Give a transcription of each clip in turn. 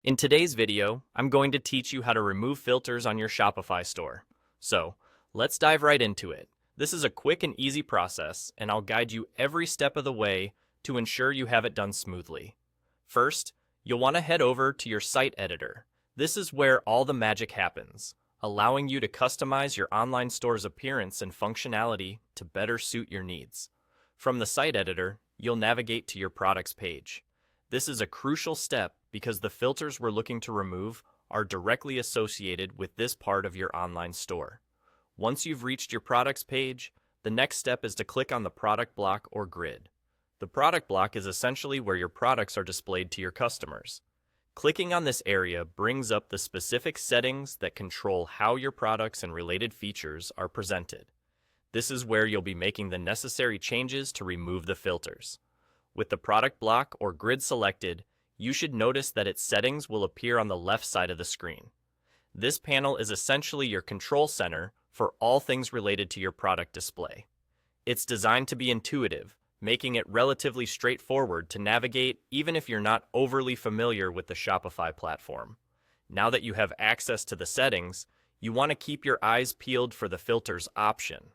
In today's video, I'm going to teach you how to remove filters on your Shopify store. So, let's dive right into it. This is a quick and easy process, and I'll guide you every step of the way to ensure you have it done smoothly. First, you'll want to head over to your site editor. This is where all the magic happens, allowing you to customize your online store's appearance and functionality to better suit your needs. From the site editor, you'll navigate to your products page. This is a crucial step because the filters we're looking to remove are directly associated with this part of your online store. Once you've reached your products page, the next step is to click on the product block or grid. The product block is essentially where your products are displayed to your customers. Clicking on this area brings up the specific settings that control how your products and related features are presented. This is where you'll be making the necessary changes to remove the filters. With the product block or grid selected, you should notice that its settings will appear on the left side of the screen. This panel is essentially your control center for all things related to your product display. It's designed to be intuitive, making it relatively straightforward to navigate even if you're not overly familiar with the Shopify platform. Now that you have access to the settings, you want to keep your eyes peeled for the filters option.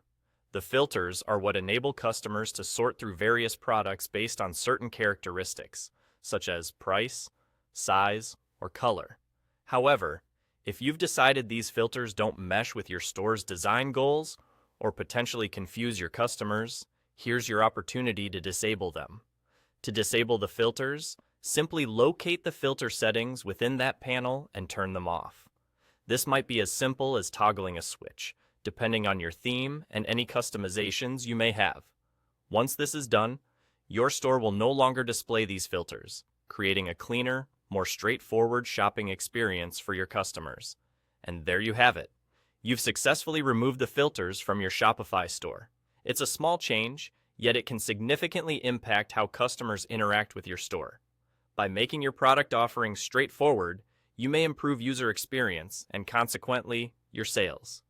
The filters are what enable customers to sort through various products based on certain characteristics, such as price, size, or color. However, if you've decided these filters don't mesh with your store's design goals or potentially confuse your customers, here's your opportunity to disable them. To disable the filters, simply locate the filter settings within that panel and turn them off. This might be as simple as toggling a switch, depending on your theme and any customizations you may have. Once this is done, your store will no longer display these filters, creating a cleaner, more straightforward shopping experience for your customers. And there you have it. You've successfully removed the filters from your Shopify store. It's a small change, yet it can significantly impact how customers interact with your store. By making your product offerings straightforward, you may improve user experience and consequently, your sales.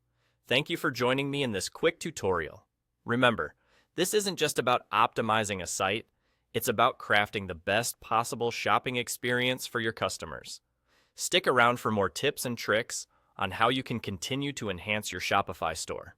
Thank you for joining me in this quick tutorial. Remember, this isn't just about optimizing a site, it's about crafting the best possible shopping experience for your customers. Stick around for more tips and tricks on how you can continue to enhance your Shopify store.